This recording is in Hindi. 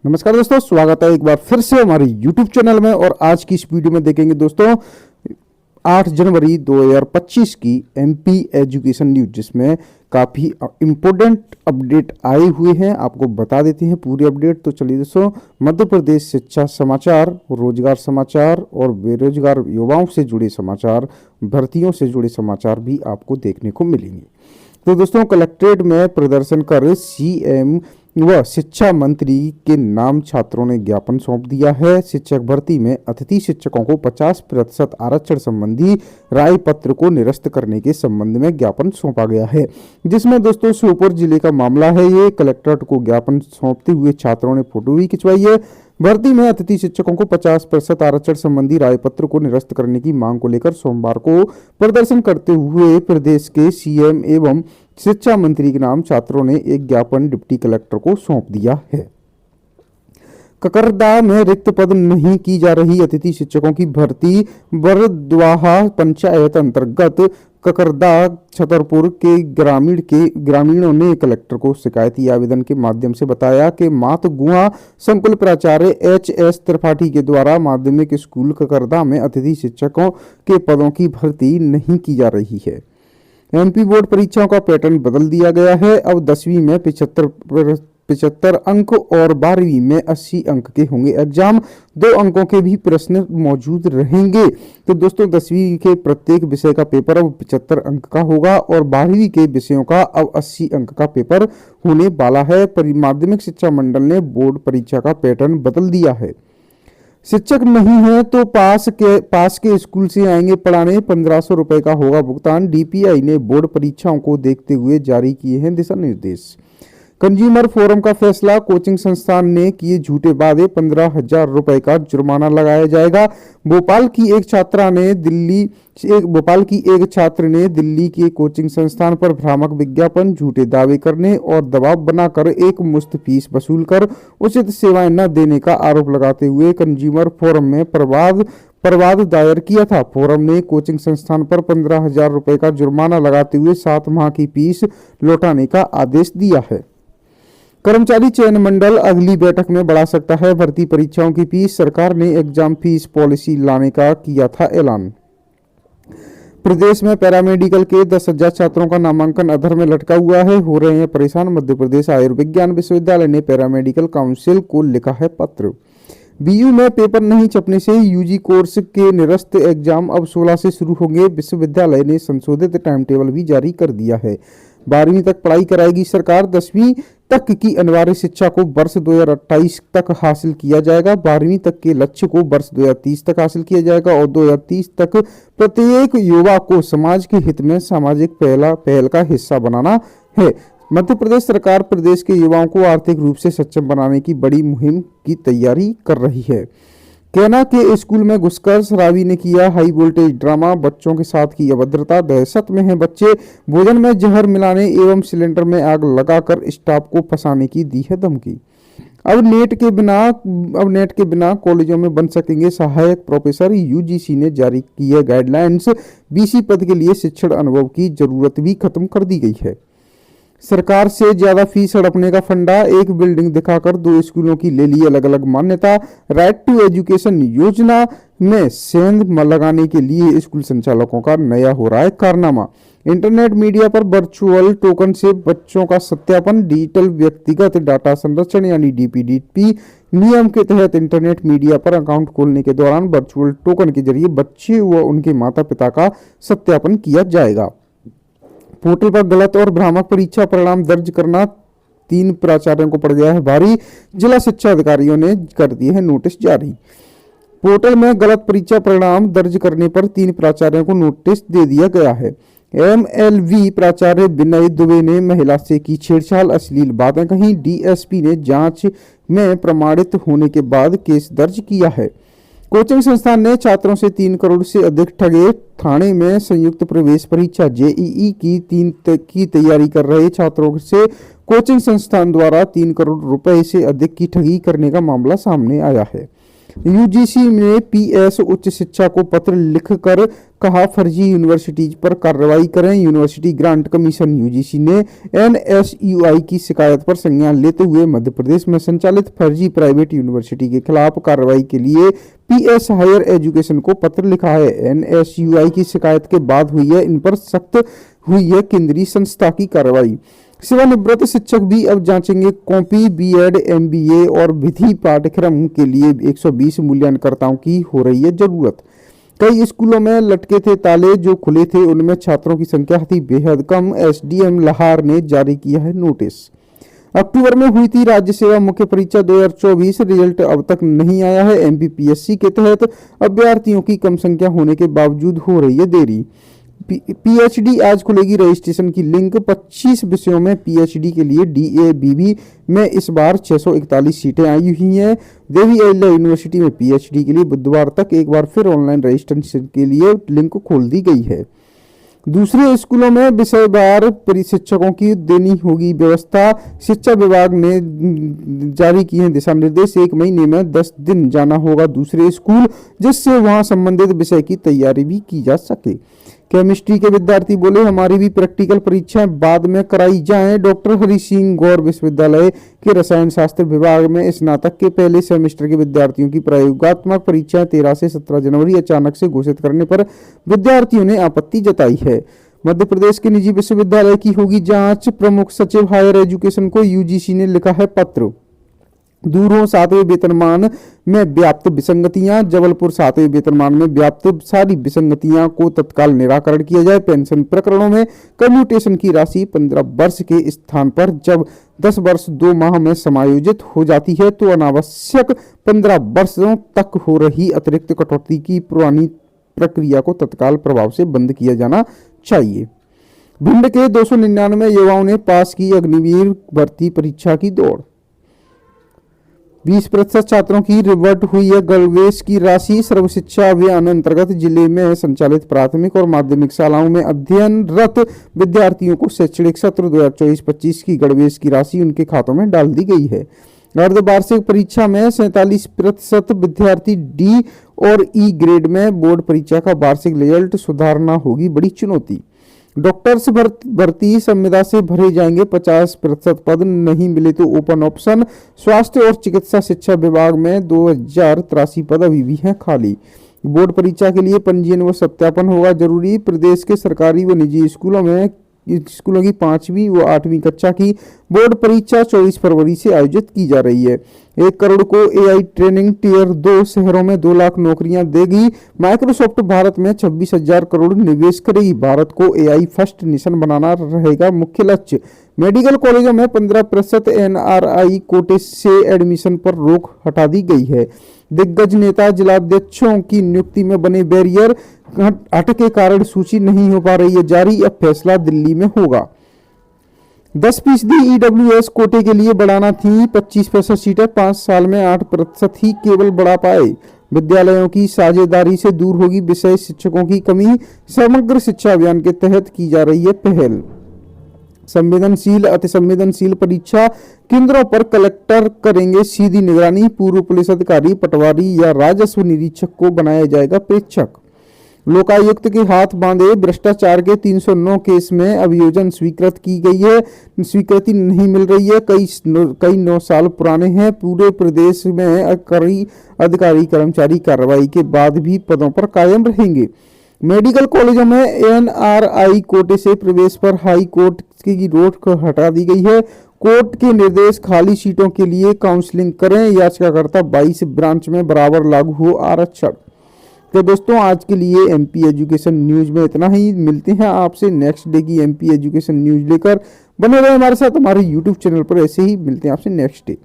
नमस्कार दोस्तों, स्वागत है एक बार फिर से हमारे YouTube चैनल में। और आज की इस वीडियो में देखेंगे दोस्तों 8 जनवरी 2025 की MP एजुकेशन न्यूज, जिसमें काफ़ी इम्पोर्टेंट अपडेट आए हुए हैं। आपको बता देते हैं पूरी अपडेट। तो चलिए दोस्तों, मध्य प्रदेश शिक्षा समाचार, रोजगार समाचार और बेरोजगार युवाओं से जुड़े समाचार, भर्तियों से जुड़े समाचार भी आपको देखने को मिलेंगे। तो दोस्तों, कलेक्ट्रेट में प्रदर्शन कर CM व शिक्षा मंत्री के नाम छात्रों ने ज्ञापन सौंप दिया है। शिक्षक भर्ती में अतिथि शिक्षकों को 50% आरक्षण संबंधी राय पत्र को निरस्त करने के संबंध में ज्ञापन सौंपा गया है, जिसमें दोस्तों श्योपुर जिले का मामला है। ये कलेक्ट्रेट को ज्ञापन सौंपते हुए छात्रों ने फोटो भी खिंचवाई है। भर्ती में अतिथि शिक्षकों को 50% आरक्षण संबंधी राय पत्र को निरस्त करने की मांग को लेकर सोमवार को प्रदर्शन करते हुए प्रदेश के CM एवं शिक्षा मंत्री के नाम छात्रों ने एक ज्ञापन डिप्टी कलेक्टर को सौंप दिया है। ककरदा में रिक्त पद नहीं की जा रही अतिथि शिक्षकों की भर्ती। बरद्वाहा पंचायत अंतर्गत ककरदा छतरपुर के ग्रामीणों ने कलेक्टर को शिकायती आवेदन के माध्यम से बताया कि मातगुआ संकुल प्राचार्य HS त्रिपाठी के द्वारा माध्यमिक स्कूल ककरदा में अतिथि शिक्षकों के पदों की भर्ती नहीं की जा रही है। MP बोर्ड परीक्षाओं का पैटर्न बदल दिया गया है। अब 10वीं में 75 अंक और 12वीं में 80 अंक के होंगे एग्जाम। 2 अंकों के भी प्रश्न मौजूद रहेंगे। तो दोस्तों, 10वीं के प्रत्येक विषय का पेपर अब 75 अंक का होगा और 12वीं के विषयों का अब 80 अंक का पेपर होने वाला है। माध्यमिक शिक्षा मंडल ने बोर्ड परीक्षा का पैटर्न बदल दिया है। शिक्षक नहीं है तो पास के स्कूल से आएंगे पढ़ाने, 1500 रुपए का होगा भुगतान। DPI ने बोर्ड परीक्षाओं को देखते हुए जारी किए हैं दिशा निर्देश। कंज्यूमर फोरम का फैसला, कोचिंग संस्थान ने किए झूठे वादे, 15,000 रुपए का जुर्माना लगाया जाएगा। भोपाल की एक छात्र ने दिल्ली के कोचिंग संस्थान पर भ्रामक विज्ञापन, झूठे दावे करने और दबाव बनाकर एक मुश्त फीस वसूलकर उचित सेवाएं न देने का आरोप लगाते हुए कंज्यूमर फोरम में प्रवाद दायर किया था। फोरम ने कोचिंग संस्थान पर 15,000 रुपए का जुर्माना लगाते हुए 7 माह की फीस लौटाने का आदेश दिया है। कर्मचारी चयन मंडल अगली बैठक में बढ़ा सकता है भर्ती परीक्षाओं की फीस। सरकार ने एग्जाम फीस पॉलिसी लाने का किया था ऐलान। प्रदेश में पैरामेडिकल के 10,000 छात्रों का नामांकन अधर में लटका हुआ है। हो रहे हैं परेशान। मध्य प्रदेश आयुर्विज्ञान विश्वविद्यालय ने पैरामेडिकल काउंसिल को लिखा है पत्र। BU में पेपर नहीं छपने से UG कोर्स के निरस्त एग्जाम अब 16 से शुरू होंगे। विश्वविद्यालय ने संशोधित टाइम टेबल भी जारी कर दिया है। 12वीं तक पढ़ाई कराएगी सरकार। 10वीं तक की अनिवार्य शिक्षा को वर्ष 2028 तक हासिल किया जाएगा। 12वीं तक के लक्ष्य को वर्ष 2030 तक हासिल किया जाएगा और 2030 तक प्रत्येक युवा को समाज के हित में सामाजिक पहल का हिस्सा बनाना है। मध्य प्रदेश सरकार प्रदेश के युवाओं को आर्थिक रूप से सक्षम बनाने की बड़ी मुहिम की तैयारी कर रही है। कैना के स्कूल में घुसकर शराबी ने किया हाई वोल्टेज ड्रामा, बच्चों के साथ की अभद्रता, दहशत में हैं बच्चे। भोजन में जहर मिलाने एवं सिलेंडर में आग लगाकर स्टाफ को फंसाने की दी है धमकी। अब नेट के बिना कॉलेजों में बन सकेंगे सहायक प्रोफेसर। UGC ने जारी की है गाइडलाइंस। BC पद के लिए शिक्षण अनुभव की जरूरत भी खत्म कर दी गई है। सरकार से ज्यादा फीस हड़पने का फंडा, एक बिल्डिंग दिखाकर 2 स्कूलों की ले ली अलग अलग मान्यता। राइट टू एजुकेशन योजना में सेंध लगाने के लिए स्कूल संचालकों का नया हो रहा है कारनामा। इंटरनेट मीडिया पर वर्चुअल टोकन से बच्चों का सत्यापन, डिजिटल व्यक्तिगत डाटा संरक्षण यानी DPDP नियम के तहत इंटरनेट मीडिया पर अकाउंट खोलने के दौरान वर्चुअल टोकन के जरिए बच्चे व उनके माता पिता का सत्यापन किया जाएगा। पोर्टल पर गलत और भ्रामक परीक्षा परिणाम दर्ज करना 3 प्राचार्यों को पड़ गया है भारी। जिला शिक्षा अधिकारियों ने कर दिए हैं नोटिस जारी। पोर्टल में गलत परीक्षा परिणाम दर्ज करने पर 3 प्राचार्यों को नोटिस दे दिया गया है। MLV प्राचार्य विनय दुबे ने महिला से की छेड़छाड़, अश्लील बातें कहीं। DSP ने जांच में प्रमाणित होने के बाद केस दर्ज किया है। कोचिंग संस्थान ने छात्रों से 3 करोड़ से अधिक ठगे। थाने में संयुक्त प्रवेश परीक्षा JEE की तैयारी कर रहे छात्रों से कोचिंग संस्थान द्वारा 3 करोड़ रुपए से अधिक की ठगी करने का मामला सामने आया है। UGC ने PS उच्च शिक्षा को पत्र लिखकर कहा, फर्जी यूनिवर्सिटीज पर कार्रवाई करें। यूनिवर्सिटी ग्रांट कमीशन यूजीसी ने एनएसयूआई की शिकायत पर संज्ञान लेते हुए मध्य प्रदेश में संचालित फर्जी प्राइवेट यूनिवर्सिटी के खिलाफ कार्रवाई के लिए पीएस हायर एजुकेशन को पत्र लिखा है। एनएसयूआई की शिकायत के बाद हुई है इन पर सख्त हुई है केंद्रीय संस्था की कार्रवाई। सेवानिवृत्त शिक्षक भी अब जांचेंगे कॉपी। बीएड, एमबीए और विधि पाठ्यक्रम के लिए 120 मूल्यांकनकर्ताओं की हो रही है जरूरत। कई स्कूलों में लटके थे ताले, जो खुले थे उनमें छात्रों की संख्या थी बेहद कम। एसडीएम लाहौर ने जारी किया है नोटिस। अक्टूबर में हुई थी राज्य सेवा मुख्य परीक्षा 2024, रिजल्ट अब तक नहीं आया है। एमपीपीएससी के तहत अभ्यर्थियों की कम संख्या होने के बावजूद हो रही है देरी। पीएचडी आज खुलेगी रजिस्ट्रेशन की लिंक। 25 विषयों में पीएचडी के लिए डीएबीबी में इस बार 641 सीटें आई हुई हैं। देवी अहिल्या यूनिवर्सिटी में पीएचडी के लिए बुधवार तक एक बार फिर ऑनलाइन रजिस्ट्रेशन के लिए लिंक खोल दी गई है। दूसरे स्कूलों में विषयवार शिक्षकों की देनी होगी व्यवस्था। शिक्षा विभाग ने जारी किए हैं दिशा निर्देश। 1 महीने में 10 दिन जाना होगा दूसरे स्कूल, जिससे वहां संबंधित विषय की तैयारी भी की जा सके। केमिस्ट्री के विद्यार्थी बोले, हमारी भी प्रैक्टिकल परीक्षाएं बाद में कराई जाएं। डॉक्टर हरि सिंह गौर विश्वविद्यालय के रसायन शास्त्र विभाग में स्नातक के पहले सेमेस्टर के विद्यार्थियों की प्रयोगात्मक परीक्षाएं 13 से 17 जनवरी अचानक से घोषित करने पर विद्यार्थियों ने आपत्ति जताई है। मध्य प्रदेश के निजी विश्वविद्यालय की होगी जांच। प्रमुख सचिव हायर एजुकेशन को यूजीसी ने लिखा है पत्र। दूर हो 7वें वेतनमान में व्याप्त विसंगतियां। जबलपुर 7वें वेतनमान में व्याप्त सारी विसंगतियां को तत्काल निराकरण किया जाए। पेंशन प्रकरणों में कम्यूटेशन की राशि 15 वर्ष के स्थान पर जब 10 वर्ष 2 माह में समायोजित हो जाती है तो अनावश्यक 15 वर्षों तक हो रही अतिरिक्त कटौती की पुरानी प्रक्रिया को तत्काल प्रभाव से बंद किया जाना चाहिए। भिंड के 299 युवाओं ने पास की अग्निवीर भर्ती परीक्षा की दौड़। 20% छात्रों की रिवर्ट हुई है गणवेश की राशि। सर्व शिक्षा अभियान अंतर्गत जिले में संचालित प्राथमिक और माध्यमिक शालाओं में अध्ययनरत विद्यार्थियों को शैक्षणिक सत्र 2024-25 की गणवेश की राशि उनके खातों में डाल दी गई है। अर्धवार्षिक परीक्षा में 47% विद्यार्थी डी और ई ग्रेड में। बोर्ड परीक्षा का वार्षिक रिजल्ट सुधारना होगी बड़ी चुनौती। डॉक्टर्स भर्ती संविदा से भरे जाएंगे 50% पद, नहीं मिले तो ओपन ऑप्शन। स्वास्थ्य और चिकित्सा शिक्षा विभाग में 2083 पद अभी भी हैं खाली। बोर्ड परीक्षा के लिए पंजीयन व सत्यापन होगा जरूरी। प्रदेश के सरकारी व निजी स्कूलों की 5वीं व 8वीं कक्षा की बोर्ड परीक्षा 24 फरवरी से आयोजित की जा रही है। 1 करोड़ को एआई ट्रेनिंग टियर 2 शहरों में 2 लाख नौकरियां देगी। माइक्रोसॉफ्ट भारत में 26,000 करोड़ निवेश करेगी। भारत को एआई फर्स्ट नेशन बनाना रहेगा मुख्य लक्ष्य। मेडिकल कॉलेजों में 15% एनआरआई कोटे से एडमिशन पर रोक हटा दी गई है। दिग्गज नेता जिलाध्यक्षों की नियुक्ति में बने बैरियर हट के कारण सूची नहीं हो पा रही है जारी। अब फैसला दिल्ली में होगा। 10% ईडब्ल्यूएस कोटे के लिए बढ़ाना थी 25% सीटें। 5 साल में 8% ही केवल बढ़ा पाए। विद्यालयों की साझेदारी से दूर होगी विषय शिक्षकों की कमी। समग्र शिक्षा अभियान के तहत की जा रही है पहल। संवेदनशील अति संवेदनशील परीक्षा केंद्रों पर कलेक्टर करेंगे सीधी निगरानी। पूर्व पुलिस अधिकारी, पटवारी या राजस्व निरीक्षक को बनाया जाएगा प्रेक्षक। लोकायुक्त के हाथ बांधे। भ्रष्टाचार के 309 केस में अभियोजन स्वीकृत की गई है, स्वीकृति नहीं मिल रही है। कई 9 साल पुराने हैं। पूरे प्रदेश में कई अधिकारी कर्मचारी कार्रवाई के बाद भी पदों पर कायम रहेंगे। मेडिकल कॉलेजों में एनआरआई कोटे से प्रवेश पर हाई कोर्ट की रोक हटा दी गई है। कोर्ट के निर्देश, खाली सीटों के लिए काउंसलिंग करें। याचिकाकर्ता 22 ब्रांच में बराबर लागू हो आरक्षण। तो दोस्तों, आज के लिए एमपी एजुकेशन न्यूज में इतना ही। मिलते हैं आपसे नेक्स्ट डे की एमपी एजुकेशन न्यूज लेकर। बने रहे हमारे साथ हमारे यूट्यूब चैनल पर। ऐसे ही मिलते हैं आपसे नेक्स्ट डे।